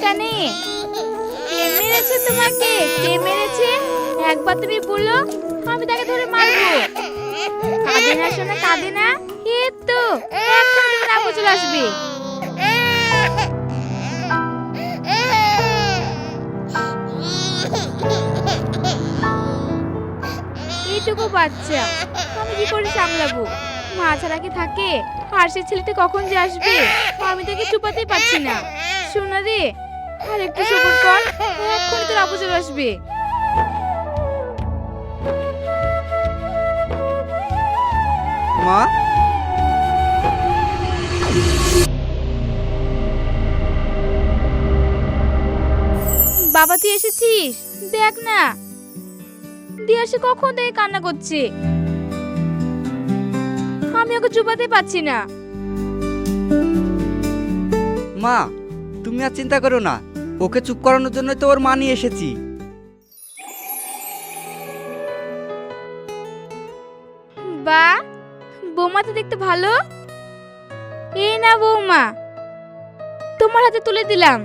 জানে কে মেরেছে তোমাকে? কে মেরেছে একবার তুমি বলো, আমি তাকে ধরে মারবো। কাঁদে না শোনা, কাঁদে না। এই তো এখন তোমার আপু চলে আসবে। এইটুকু বাচ্চা আমি কি করে সামলাবো? মা ছাড়া কি থাকে? আর সে ছেলেটা কখন যে আসবে আমি তাকে চুপাতেই পারছি না। শোনা রে, আর একটু সবুর কর, এক্ষুনি তোর আপু চলে আসবে। মা, বাবা তুই এসেছিস? দেখ না, দিয়া সে কখন থেকে কান্না করছে, আমি ওকে চুপাতে পারছি না। মা তুমি আর চিন্তা করো না, ওকে চুপ করানোর জন্য তো ওর মা নিয়ে এসেছি। বা বৌমা তো দেখতে ভালো। এই না বৌমা, তোমার হাতে তুলে দিলাম।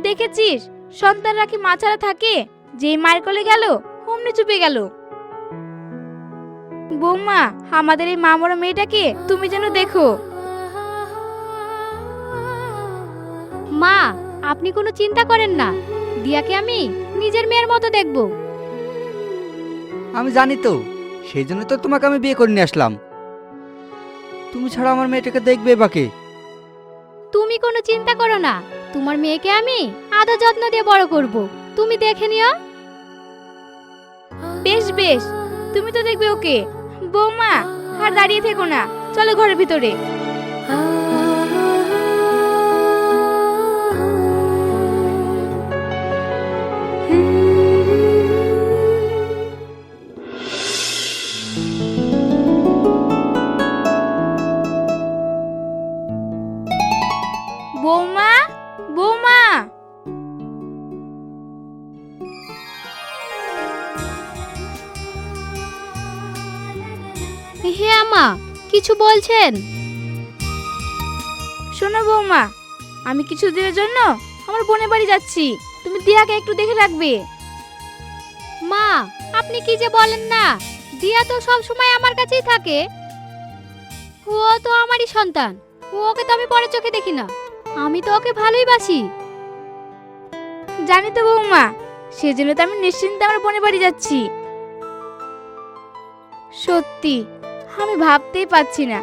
দেখেছিস সন্তানরা কি মা ছাড়া থাকে? যেই মায়ের কোলে গেল অমনি চুপে গেল। বৌমা আমাদের এই মা মরা মেয়েটাকে তুমি যেন দেখো। মা, আপনি কোনো চিন্তা করেন না, দিয়াকে আমি নিজের মেয়ের মতো দেখব। আমি জানি তো, সেই জন্য তো তোমাকে আমি বিয়ে করে নিয়ে আসলাম। তুমি ছাড়া আমার মেয়েটাকে দেখবে বাকে। তুমি কোনো চিন্তা করো না, তোমার মেয়েকে আমি আদর যত্ন দিয়ে বড় করব, তুমি দেখে নিও। বেশ বেশ, তুমি তো দেখবে ওকে। বৌমা আর দাঁড়িয়ে থেকো না, চলো ঘরের ভিতরে। বৌমা, বৌমা। হ্যাঁ মা, কিছু বলছেন? শোনো বৌমা, আমি কিছুদিনের জন্য আমার বোনের বাড়ি যাচ্ছি, তুমি দিয়াকে একটু দেখে রাখবে। মা, আপনি কি যে বলেন না, দিয়া তো সব সময় আমার কাছেই থাকে। ও তো আমারই সন্তান, ওকে তো আমি পরের চোখে দেখি না, আমি তো ওকে ভালোই বাসি। জানি তো বৌমা, সেজন্য তো আমি নিশ্চিন্তে আমার বোনের বাড়ি যাচ্ছি। সত্যি আমি ভাবতেই পারছি না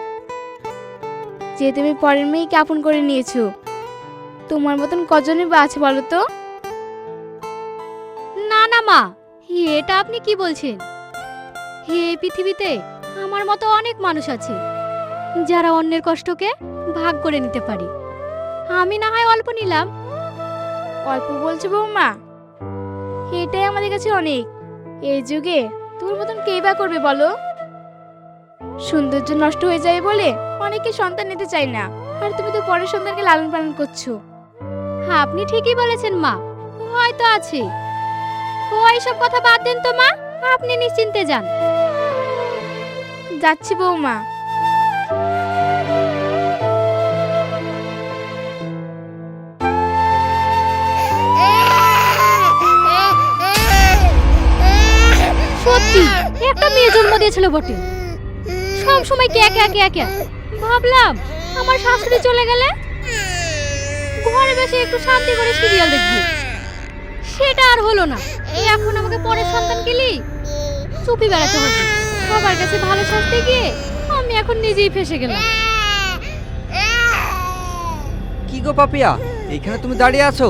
যে তুমি পরের মেয়েকে আপন করে নিয়েছো। তোমার মতন কজনই বা আছে বলো তো? না না মা, এটা আপনি কি বলছেন? এই পৃথিবীতে আমার মতো অনেক মানুষ আছে যারা অন্যের কষ্টকে ভাগ করে নিতে পারে। আমি না হয় অল্প নিলাম। অল্প বলছো বৌমা? এটাই আমাদের কাছে অনেক। এই যুগে তোর মতন কেই বা করবে বলো? সৌন্দর্য নষ্ট হয়ে যায় বলে অনেকে সন্তান নিতে চায় না, আর তুমি তো পরের সন্তানকে লালন পালন করছো। আপনি ঠিকই বলেছেন মা, হয়তো আছে। ও এইসব কথা বাদ দেন তো মা, আপনি নিশ্চিন্তে যান। যাচ্ছি বৌমা। সত্যি একটা মেয়ে জন্ম দিয়েছিল বটে, সব সময় কে কে কে কে। ভাবলাম আমার শাশুড়ি চলে গেলে ঘরে বসে একটু শান্তি করে সিরিয়াল দেখব, সেটা আর হলো না। এখন আমাকে পরের সন্তান গেলি চুপি বেড়াতে হবে। সবার কাছে ভালো শাস্তি গিয়ে আমি এখন নিজেই ফেসে গেলাম। কি গো পাপিয়া, এইখানে তুমি দাঁড়িয়ে আছো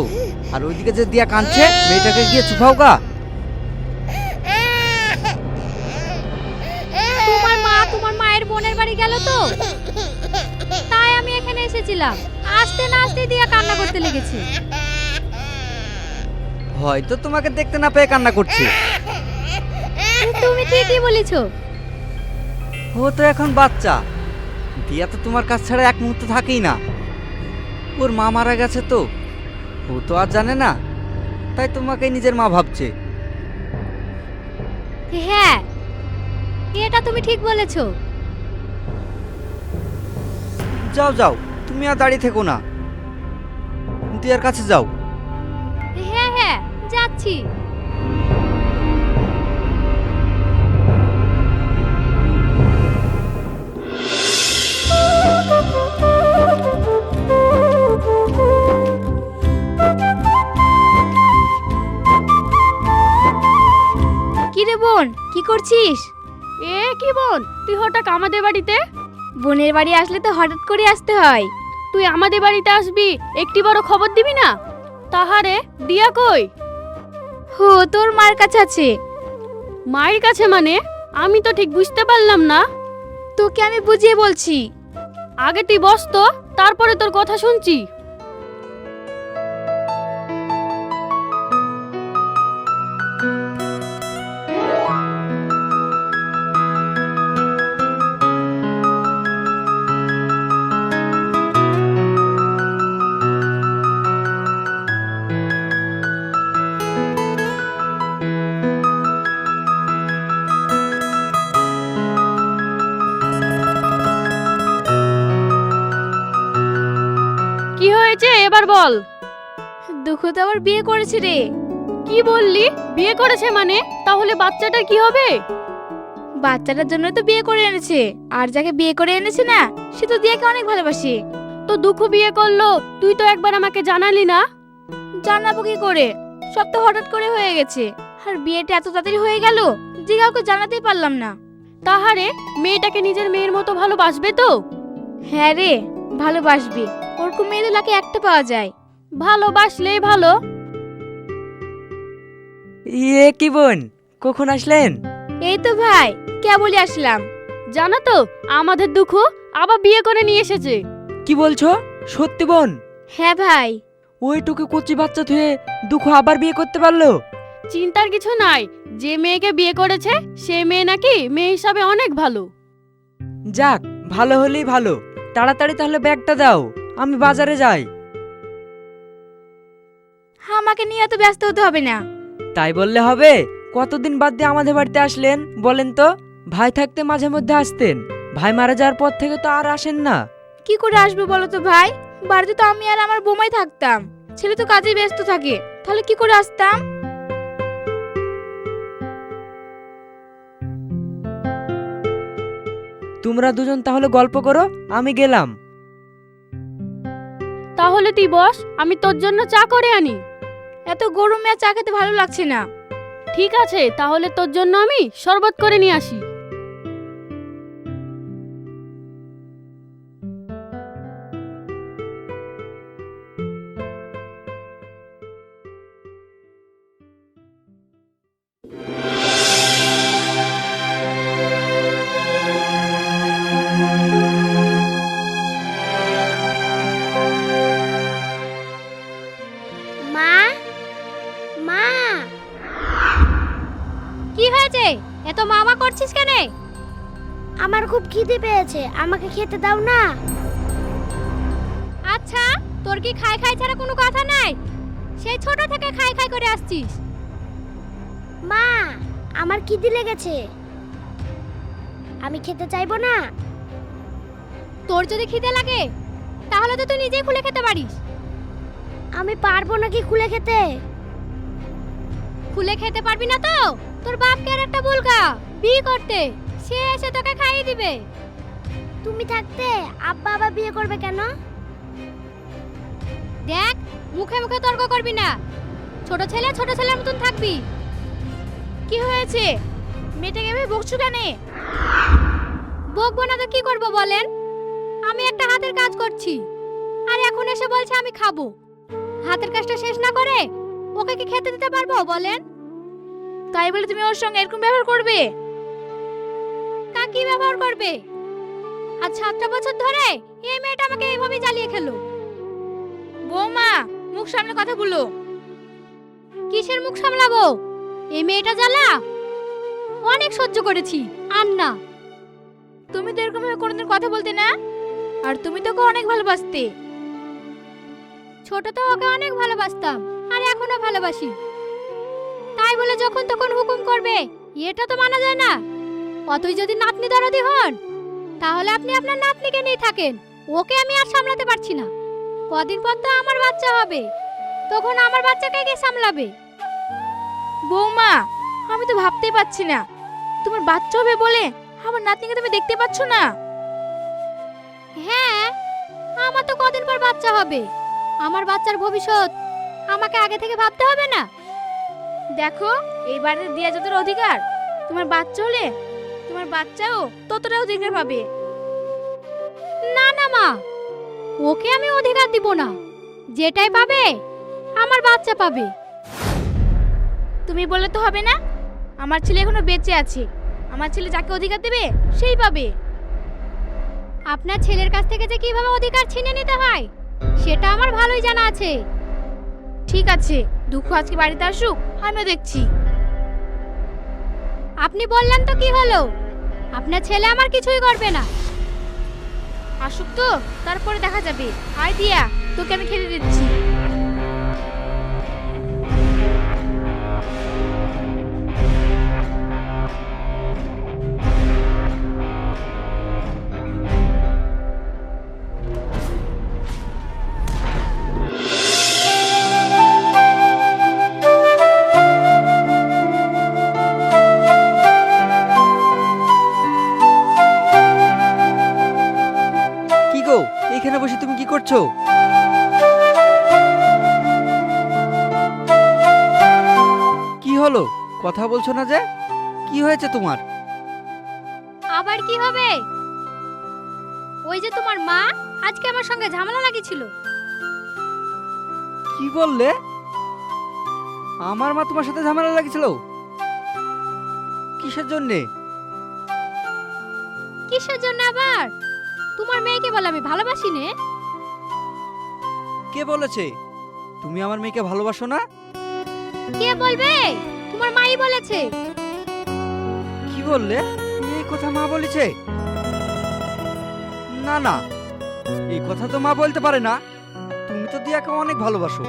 আর ওইদিকে যে দিয়া কাঁদছে, মেয়েটাকে গিয়ে চুপাও গা। তোমার মায়ের বোনের বাড়ি গেল তো, তাই আমি এখানে এসেছিলাম। আসতে না আসতে দিয়া কান্না করতে লেগেছে। হয়তো তোমাকে দেখতে না পেয়ে কান্না করছে। তুমি ঠিকই বলেছো। ও তো এখন বাচ্চা, দিয়া তো তোমার কাছ ছাড়া এক মুহূর্ত থাকেই না। ওর মা মারা গেছে তো, ও তো আর জানে না, তাই তোমাকে নিজের মা ভাবছে। হ্যাঁ, এটা তুমি ঠিক বলেছো। যাও যাও, তুমি আর দাঁড়িয়ে থেকো না। সিনথিয়ার কাছে যাও। হ্যাঁ হ্যাঁ যাচ্ছি। কি রে বোন, কি করছিস? এ কি বোন, তুই হঠাৎ আমাদের বাড়িতে? বোনের বাড়ি আসলে তো হঠাৎ করে আসতে হয়। তুই আমাদের বাড়িতে আসবি, একটি বড় খবর দিবি না? তাহারে দিয়া কই? হো, তোর মার কাছে আছে। মায়ের কাছে মানে? আমি তো ঠিক বুঝতে পারলাম না। তোকে আমি বুঝিয়ে বলছি। আগে তুই বস তো, তারপরে তোর কথা শুনছি। কি হয়েছে এবার বল। দুঃখ তো আবার বিয়ে করেছে রে। কি বললি? বিয়ে করেছে মানে? তাহলে বাচ্চাটার কি হবে? বাচ্চাটার জন্য তো বিয়ে করে এনেছে, আর যাকে বিয়ে করে এনেছে না, সে তো দিয়াকে অনেক ভালোবাসে। তো দুঃখ বিয়ে করলো, তুই তো একবার আমাকে জানালি না। জানাবো কি করে? সব তো হঠাৎ করে হয়ে গেছে, আর বিয়েটা এত তাড়াতাড়ি হয়ে গেল যে কাউকে জানাতেই পারলাম না। তাহারে মেয়েটাকে নিজের মেয়ের মতো ভালোবাসবে তো? হ্যাঁ রে, ভালোবাসবে। ওরকম মেয়ে তো লাকে একটা পাওয়া যায়। ভালোবাসলেই ভালো। ইয়ে কি বোন, কখন আসলেন? এই তো ভাই, কেবলই আসলাম। জানো তো, আমাদের দুঃখ আবার বিয়ে করে নিয়ে এসেছে। কি বলছো? সত্যি বোন? হ্যাঁ ভাই। ওইটুকু কচি বাচ্চা থুয়ে দুঃখ আবার বিয়ে করতে পারলো? চিন্তার কিছু নাই, যে মেয়েকে বিয়ে করেছে সে মেয়ে নাকি মেয়ে হিসাবে অনেক ভালো। যাক, ভালো হলেই ভালো। তাড়াতাড়ি তাহলে ব্যাগটা দাও, আমি বাজারে যাই। আমাকে নিয়ে এত ব্যস্ত হতে হবে না। তাই বললে হবে? কতদিন বাদ দিয়ে আমাদের বাড়িতে আসলেন বলেন তো? ভাই থাকতে মাঝে মধ্যে আসতেন, ভাই মারা যাওয়ার পর থেকে তো আর আসেন না। কি করে আসবে বলো তো ভাই? বাড়িতে তো আমি আর আমার বোমাই থাকতাম। ছেলে তো কাজে ব্যস্ত থাকে, তাহলে কি করে আসতাম? তোমরা দুজন তাহলে গল্প করো, আমি গেলাম। তাহলে তুই বস, আমি তোর জন্য চা করে আনি। এত গরমে আর চা খেতে ভালো লাগছে না। ঠিক আছে, তাহলে তোর জন্য আমি শরবত করে নিয়ে আসি। মা, মা, কি হয়েছে? এত মামা করছিস কেন? আমার খুব খিদে পেয়েছে, আমাকে খেতে দাও না। আচ্ছা, তোর কি খাই খাই ছাড়া কোনো কথা নাই? সেই ছোট থেকে খাই খাই করে আসছিস। মা, আমার খিদে লেগেছে, আমি খেতে চাইবো না। তোর যদি খিদে লাগে তাহলে তো তুই নিজেই খুলে খেতে পারিস। আমি পারবো নাকি খুলে খেতে? খুলে খেতে পারবি না তো তোর বাপকে আর একটা বলগা বিয়ে করতে, সে এসে তোকে খাইয়ে দিবে। তুমি থাকতে আব্বা আবার বিয়ে করবে কেন? দেখ, মুখে মুখে তর্ক করবি না। ছোট ছেলের মতন থাকবি। কি হয়েছে? মেয়েটাকে এভাবে বকছো কেন? বকবো না তো কি করবো বলেন? আমি একটা হাতের কাজ করছি, আর এখন এসে বলছে আমি খাবো। হাতের কাজটা শেষ না করে ওকে কি খেতে দিতে পারবো বলেন? তাই বলে তুমি ওর সঙ্গে এরকম ব্যবহার করবে? তা কি ব্যবহার করবে? আজ 7টা বছর ধরে এই মেয়েটা আমাকে এইভাবে জ্বালিয়ে খেলো। বৌমা, মুখ সামনে কথা বলো। কিসের মুখ সামলাবো? এই মেয়েটা জ্বালা অনেক সহ্য করেছি, আর না। তুমি তো এরকম ভাবে কোনোদিন কথা বলতে না, আর তুমি তো ওকে অনেক ভালোবাসতে। ছোট তো ওকে অনেক ভালোবাসতাম, আর এখনো ভালোবাসি। তাই বলে যখন তখন হুকুম করবে এটা তো মানা যায় না। অতই যদি নাতনি দরদি হন তাহলে আপনি আপনার নাতনিকে নিয়ে থাকেন, ওকে আমি আর সামলাতে পারছি না। কদিন পর তো আমার বাচ্চা হবে, তখন আমার বাচ্চাকে কে সামলাবে? বৌমা, আমি তো ভাবতেই পারছি না তোমার বাচ্চা হবে বলে আমার নাতনিকে তুমি দেখতে পাচ্ছ না। হ্যাঁ, আমার তো কদিন পর বাচ্চা হবে। আমার বাচ্চার ভবিষ্যৎ আমাকে আগে থেকে ভাবতে হবে না? দেখো, এই বাড়িতে দেওয়া যতটা অধিকার, তোমার বাচ্চা হলে তোমার বাচ্চাও ততটা অধিকার পাবে। না না মা, ওকে আমি অধিকার দিব না। যেটাই পাবে আমার বাচ্চা পাবে। তুমি বললে তো হবে না, আমার ছেলে এখনো বেঁচে আছে, আমার ছেলে যাকে অধিকার দেবে সেই পাবে। আপনার ছেলের কাছ থেকে যে কিভাবে অধিকার ছিনে নিতে হয় সেটা আমার ভালোই জানা আছে। ঠিক আছে, দুঃখ আজকে বাড়িতে আসুক, আমিও দেখছি। আপনি বললেন তো কি হলো? আপনার ছেলে আমার কিছুই করবে না। আসুক তো, তারপরে দেখা যাবে। আয় দিয়া, তোকে আমি খেতে দিচ্ছি। কি গো, এখানে বসে তুমি কি করছো? কি হলো, কথা বলছো না যে? কি হয়েছে তোমার? আবার কি হবে? ওই যে তোমার মা আজকে আমার সঙ্গে ঝামেলা লাগিয়েছিল। কি বললে? আমার মা তোমার সাথে ঝামেলা লাগিয়েছিল? কিসের জন্যে? কিসের জন্য আবার? তোমার মেয়েকে বলে আমি ভালোবাসি নে। কে বলেছে তুমি আমার মেয়েকে ভালোবাসো না? কে বলবে? তোমার মাই বলেছে। কি বললে? এই কথা মা বলেছে? না না, এই কথা তো মা বলতে পারে না। তুমি তো দিয়াকে অনেক ভালোবাসো।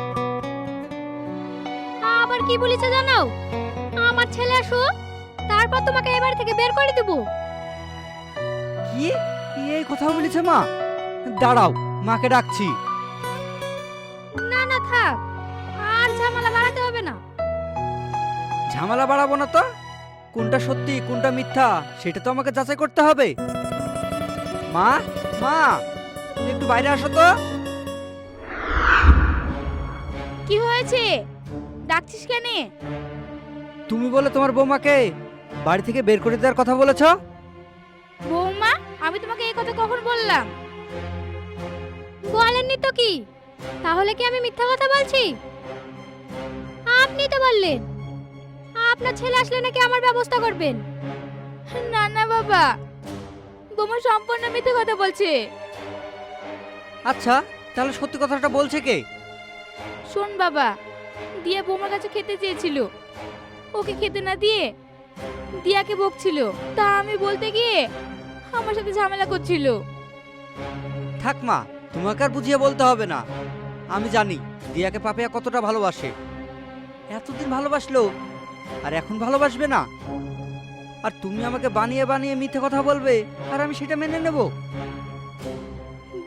আবার কি বলেছে জানো? আমার ছেলে আসুক, তারপর তোমাকে এই বাড়ি থেকে বের করে দেবো। কি? এই কথা বলেছে মা? দাঁড়াও, মাকে ডাকছি। না না থাক, আর ঝামেলা বাড়াতে হবে না। ঝামেলা বাড়াবো না তো? কোনটা সত্যি কোনটা মিথ্যা সেটা তো আমাকে যাচাই করতে হবে। মা, মা, তুমি একটু বাইরে আসো তো। কি হয়েছে? ডাকছিস কেন? তুমি বলে তোমার বৌমাকে বাড়ি থেকে বের করে দেওয়ার কথা বলেছো। বৌমা, আমি তোমাকে এই কথা কখন বললাম? বলেননি তো কি? তাহলে কি আমি মিথ্যা কথা বলছি? আপনি তো বললেন আপনার ছেলে আসলে নাকি আমার ব্যবস্থা করবেন। না না বাবা, বৌমা সম্পূর্ণ মিথ্যে কথা বলছে। আচ্ছা, তাহলে সত্যি কথাটা বলছে কে? শোন বাবা, দিয়া বৌমার কাছে খেতে চেয়েছিল, ওকে খেতে না দিয়ে দিয়াকে বকছিল, তা আমি বলতে গিয়ে আমার সাথে ঝামেলা করছিল। থাক মা, তোমাকে আর বুঝিয়ে বলতে হবে না। আমি জানি দিয়াকে পাপিয়া কতটা ভালোবাসে। এতদিন ভালোবাসলো, আর এখন ভালোবাসবে না? আর তুমি আমাকে বানিয়ে বানিয়ে মিথ্যে কথা বলবে, আর আমি সেটা মেনে নেব?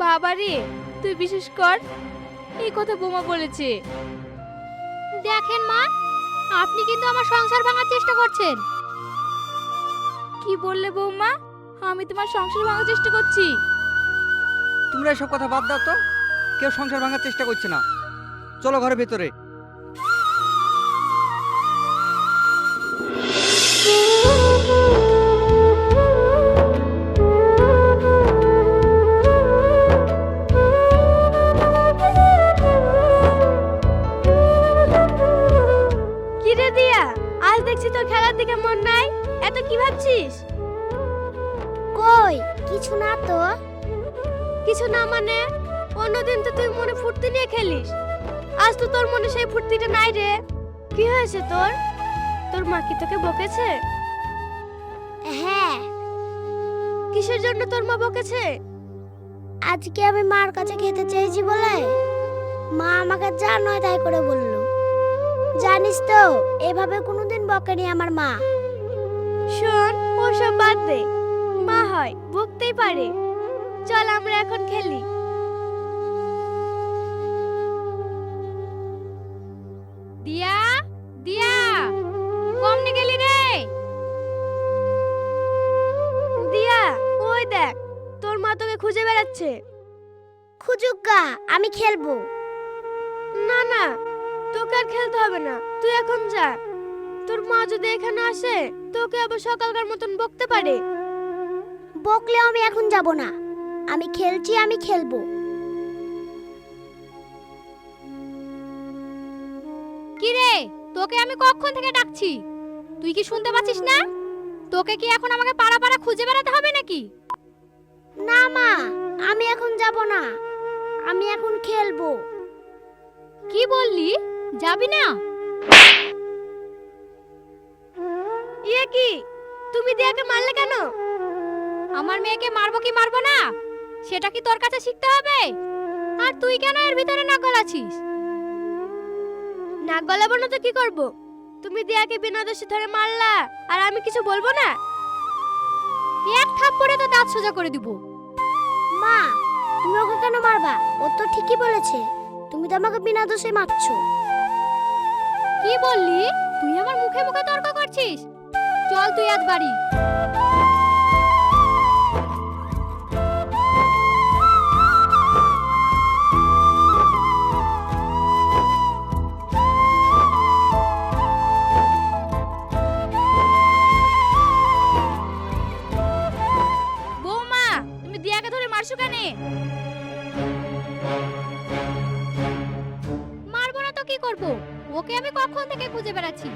বাবা রে, তুই বিশেষ কর, এই কথা বৌমা বলেছে। দেখেন মা, আপনি কিন্তু আমার সংসার ভাঙার চেষ্টা করছেন। কি বললে বৌমা? আমি তোমার সংসার ভাঙার চেষ্টা করছি? তোমরা এসব কথা বাদ দাও তো। কেউ সংসার ভাঙার চেষ্টা করছে না। চলো ঘরের ভেতরে। কি রে দিয়া, আজ দেখছি তোর খেলার দিকে মন নাই, এত কি ভাবছিস? কই কিছু না তো। কিছু না মানে? অন্যদিন তো তুই মনে ফুর্তি নিয়ে খেলিস, আজ তো তোর মনে সেই ফুর্তিটা নাই রে। কি হয়েছে তোর? তোর মা কি তোকে বকেছে? হ্যাঁ। কিসের জন্য তোর মা বকেছে? আজকে আমি মার কাছে খেতে চেয়েছি বলে মা আমাকে যা নয় তাই করে বলল। জানিস তো, এভাবে কোনোদিন বকেনি আমার মা। শোন, ওসব বাদ দে, মা হয় বকতেই পারে। চল আমরা এখন খেলি। যাচ্ছে। খুঁজুক গা, আমি খেলবো। না না, তোকে আর খেলতে হবে না, তুই এখন যা। তোর মা যদি এখানে আসে তোকে আবার সকালকার মতন বকতে পারে। বকলে আমি এখন যাব না, আমি খেলছি, আমি খেলবো। কি রে, তোকে আমি কখন থেকে ডাকছি, তুই কি শুনতে পাচ্ছিস না? তোকে কি এখন আমাকে পাড়া পাড়া খুঁজে বেড়াতে হবে নাকি? না মা, আমি এখন যাব না, আমি এখন খেলবো। কি বললি, যাবি না? ইয়ে কি, তুমি দিয়াকে মারলে কেন? আমার মেয়েকে মারবো কি মারবো না সেটা কি তোর কাছে শিখতে হবে? আর তুই কেন এর ভিতরে নাক গলাছিস? নাক গলাবো না তো কি করব? তুমি দিয়াকে বিনা দোষে ধরে মারলা, আর আমি কিছু বলবো না? এক থাপ্পড়ে তো দাঁত সোজা করে দিব। মা, তুমি ওকে কেন মারবা? ও তো ঠিকই বলেছে, তুমি তো আমাকে বিনা দোষে মারছো। কি বললি? তুই আমার মুখে মুখে তর্ক করছিস? চল তুই আজ বাড়ি। বৌমা, তুমি দিয়াকে ধরে মারছো কেন? মারবো না তো কি করব? ওকে আমি কখন থেকে খুঁজে বেড়াচ্ছি,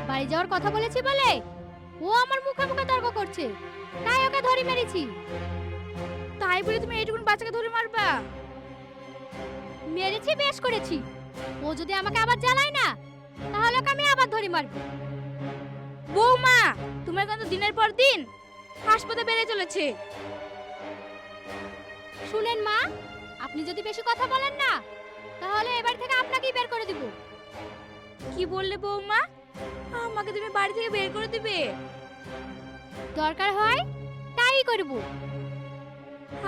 বাড়ি যাওয়ার কথা বলেছি বলে ও আমার মুখে মুখে তর্ক করছে, তাই ওকে ধরে মেরেছি। তাই বলে তুমি এইটুকুন বাচ্চাকে ধরে মারবা? মেরেছি, বেশ করেছি। ও যদি আমাকে আবার জ্বালায় না, তাহলে ওকে আমি আবার ধরে মারবো। বৌমা, তোমার কিন্তু দিনের পর দিন হাসপাতালে বেড়ে চলেছে। শুনেন মা, আপনি যদি বেশি কথা বলেন না, তাহলে এবার থেকে আপনাকেই বের করে দিব। কি বললে বৌমা? আমাকে তুমি বাড়ি থেকে বের করে দিবে? দরকার হয় তাই করব।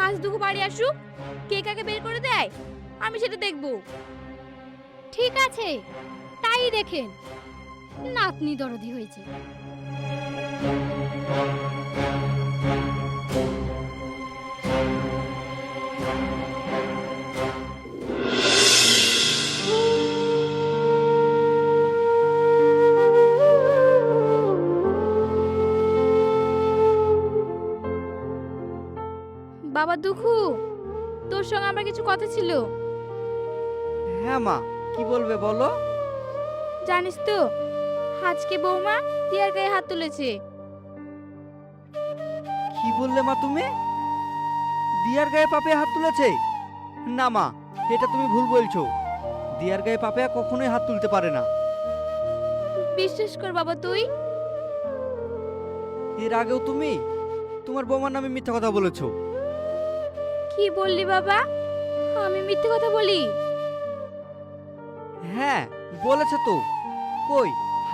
আজ দুঃখ বাড়ি আসুক, কে কাকে বের করে দেয় আমি সেটা দেখবো। ঠিক আছে, তাই দেখেন। নাতনি দরদি হয়েছে। বাবা দুঃখু, তোর সঙ্গে আমার কিছু কথা ছিল। হ্যাঁ মা, কি বলবে বলো। জানিস তো, আজকে বৌমা দিয়ার গায়ে হাত তুলেছে। কি বললে মা তুমি? দিয়ার গায়ে পাপিয়া হাত তুলেছে? না মা, এটা তুমি ভুল বলছো। দিয়ার গায়ে পাপিয়া কখনোই হাত তুলতে পারে না। বিশ্বাস কর বাবা তুই। এর আগেও তুমি তোমার বৌমার নামে মিথ্যা কথা বলেছো। কি বললি বাবা? আমি মিথ্যে কথা বলি? হ্যাঁ, বলেছে তো। কই,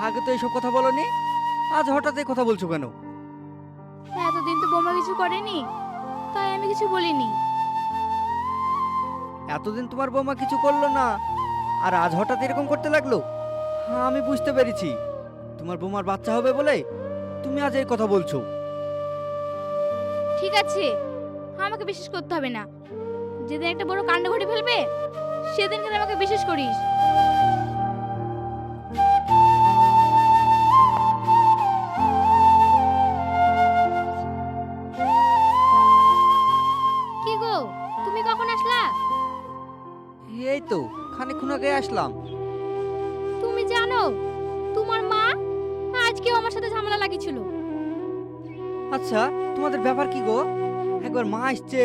আগে তো এইসব কথা বলনি, আজ হঠাৎ এই কথা বলছো কেন? এতদিন তো বৌমা কিছু করেনি, তাই আমি কিছু বলিনি। এতদিন তোমার বৌমা কিছু করলো না, আর আজ হঠাৎ এরকম করতে লাগলো? হ্যাঁ, আমি বুঝতে পেরেছি। তোমার বৌমার বাচ্চা হবে বলে তুমি আজ এই কথা বলছো। ঠিক আছে, আমাকে বিশ্বাস করতে হবে না। যেদিন একটা বড় কাণ্ড ঘটে ফেলবে সেদিন কিন্তু আমাকে বিশ্বাস করিস। কি গো, তুমি কখন আসলা? এই তো খানিকক্ষণ আগে আসলাম। তুমি জানো তোমার মা আজকেও আমার সাথে ঝামেলা লাগিয়েছিল। আচ্ছা, তোমাদের ব্যাপার কি গো? একবার মা আসছে,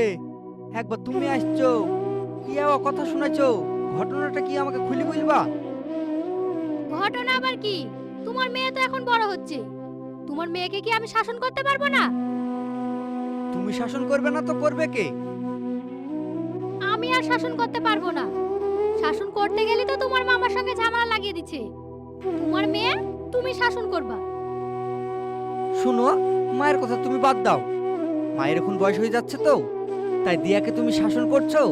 একবার তুমি আসছো, কি কথা শোনাচ্ছো? ঘটনাটা কি আমাকে খুলে বলবা? ঘটনা আবার কি? তোমার মেয়ে তো এখন বড় হচ্ছে, তোমার মেয়েকে কি আমি শাসন করতে পারবো না? তুমি শাসন করবে না তো করবে কে? আমি আর শাসন করতে পারবো না। শাসন করতে গেলে তো তোমার মামার সঙ্গে ঝামেলা লাগিয়ে দিচ্ছে। তোমার মেয়ে তুমি শাসন করবা। শুনো, মায়ের কথা তুমি বাদ দাও। মায়ের এখন বয়স হয়ে যাচ্ছে তো, তাই দিয়াকে তুমি শাসন করছো,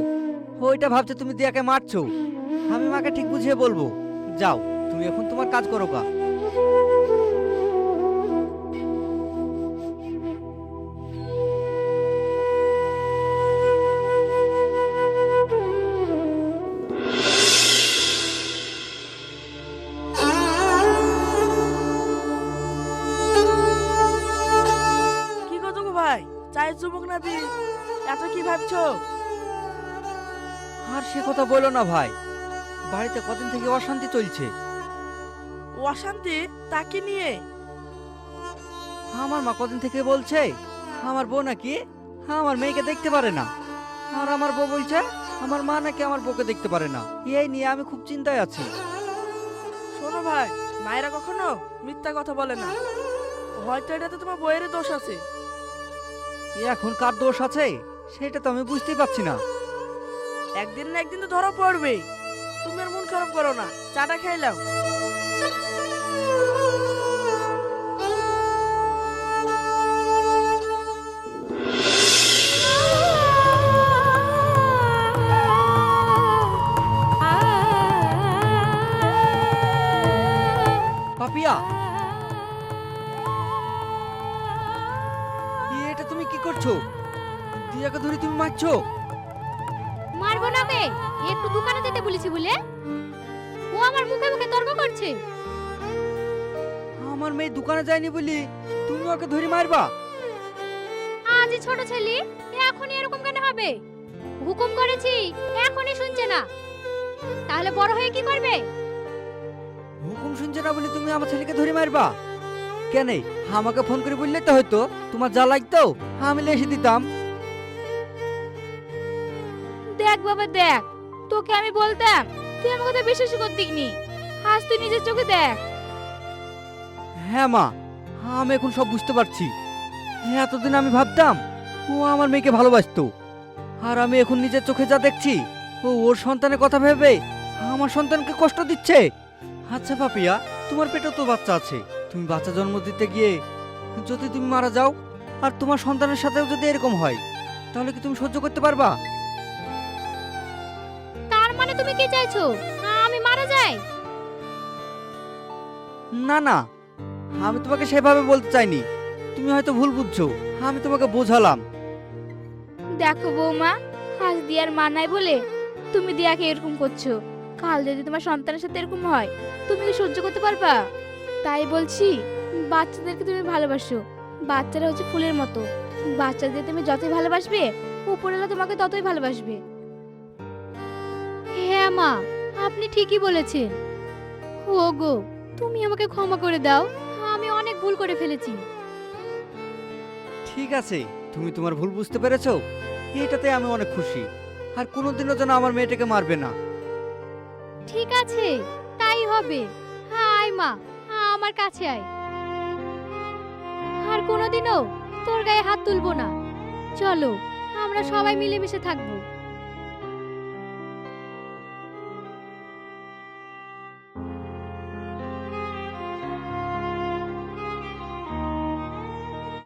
ওইটা ভাবছে তুমি দিয়াকে মারছো। আমি মাকে ঠিক বুঝিয়ে বলবো। যাও, তুমি এখন তোমার কাজ করো গা। চুমুক না দি এত কি ভাবছো? আর সে কথা বলো না ভাই, বাড়িতে কদিন থেকে অশান্তি চলছে। অশান্তি তাকে নিয়ে? আমার মা কদিন থেকে বলছে আমার বউ নাকি আমার মেয়েকে দেখতে পারে না, আর আমার বউ বলছে আমার মা নাকি আমার বউকে দেখতে পারে না। এই নিয়ে আমি খুব চিন্তায় আছি। শোনো ভাই, মায়েরা কখনো মিথ্যা কথা বলে না। হয়তো এটাতে তোমার বইয়ের দোষ আছে। এখন কার দোষ আছে সেটা তো আমি বুঝতেই পারছি না। একদিন না একদিন তো ধরা পড়বে। তুমি আর মন খারাপ করো না, চাটা খাইলাম। পাপিয়া, এটা তুমি কি করছো? দিয়াকে ধরে তুমি মারছো? মারবো না বে, একটু দোকানে যেতে বলেছি বলে ও আমার মুখে মুখে তর্ক করছে। আমার মেয়ে দোকানে যায়নি বলি তুমি ওকে ধরে মারবা? আজই ছোট ছেলে, এখনই এরকম কেন হবে? হুকুম করেছি, এখনই শুনছে না, তাহলে বড় হয়ে কি করবে? হুকুম শুনছে না বলে তুমি আমার ছেলেকে ধরে মারবা? কেন, আমাকে ফোন করে বললে তো হয়তো, তোমার যা লাগতো আমি এসে দিতাম। দেখ বাবা দেখ, তোকে আমি বলতাম তুই আমার কথা বিশ্বাস করতিনি, আজ তুই নিজের চোখে দেখ। হ্যাঁ মা, আমি এখন সব বুঝতে পারছি। এতদিন আমি ভাবতাম ও আমার মেয়েকে ভালোবাসতো, আর আমি এখন নিজের চোখে যা দেখছি ও ওর সন্তানের কথা ভেবে আমার সন্তানকে কষ্ট দিচ্ছে। আচ্ছা পাপিয়া, তোমার পেটে তো বাচ্চা আছে, তুমি বাচ্চা জন্ম দিতে গিয়ে যদি তুমি মারা যাও আর তোমার সন্তানের সাথেও যদি এরকম হয়, তাহলে কি তুমি সহ্য করতে পারবা? তার মানে তুমি কি চাইছো আমি মারা যাই? না না, আমি তোমাকে সেভাবে বলতে চাইনি, তুমি হয়তো ভুল বুঝছো, আমি তোমাকে বোঝালাম। দেখো বৌমা, আজ দিয়ার মা নাই বলে তুমি দিয়াকে এরকম করছো, কাল যদি তোমার সন্তানের সাথে এরকম হয় তুমি কি সহ্য করতে পারবা? তাই বলছি বাচ্চাদেরকে তুমি ভালোবাসো, বাচ্চারা হচ্ছে ফুলের মতো, বাচ্চাদের তুমি যতই ভালোবাসবে উপরওয়ালা তোমাকে ততই ভালোবাসবে। হ্যাঁ মা, আপনি ঠিকই বলেছেন। ওগো, তুমি আমাকে ক্ষমা করে দাও, আমি অনেক ভুল করে ফেলেছি। ঠিক আছে, তুমি তোমার ভুল বুঝতে পেরেছো, এটাতে আমি অনেক খুশি। আর কোনোদিনও যেন আমার মেয়েটাকে মারবে না। ঠিক আছে, তাই হবে। আয় মা, আমার কাছে আয়। আর কোনোদিনও তোর গায়ে হাত তুলবো না। চলো, আমরা সবাই মিলেমিশে থাকবো।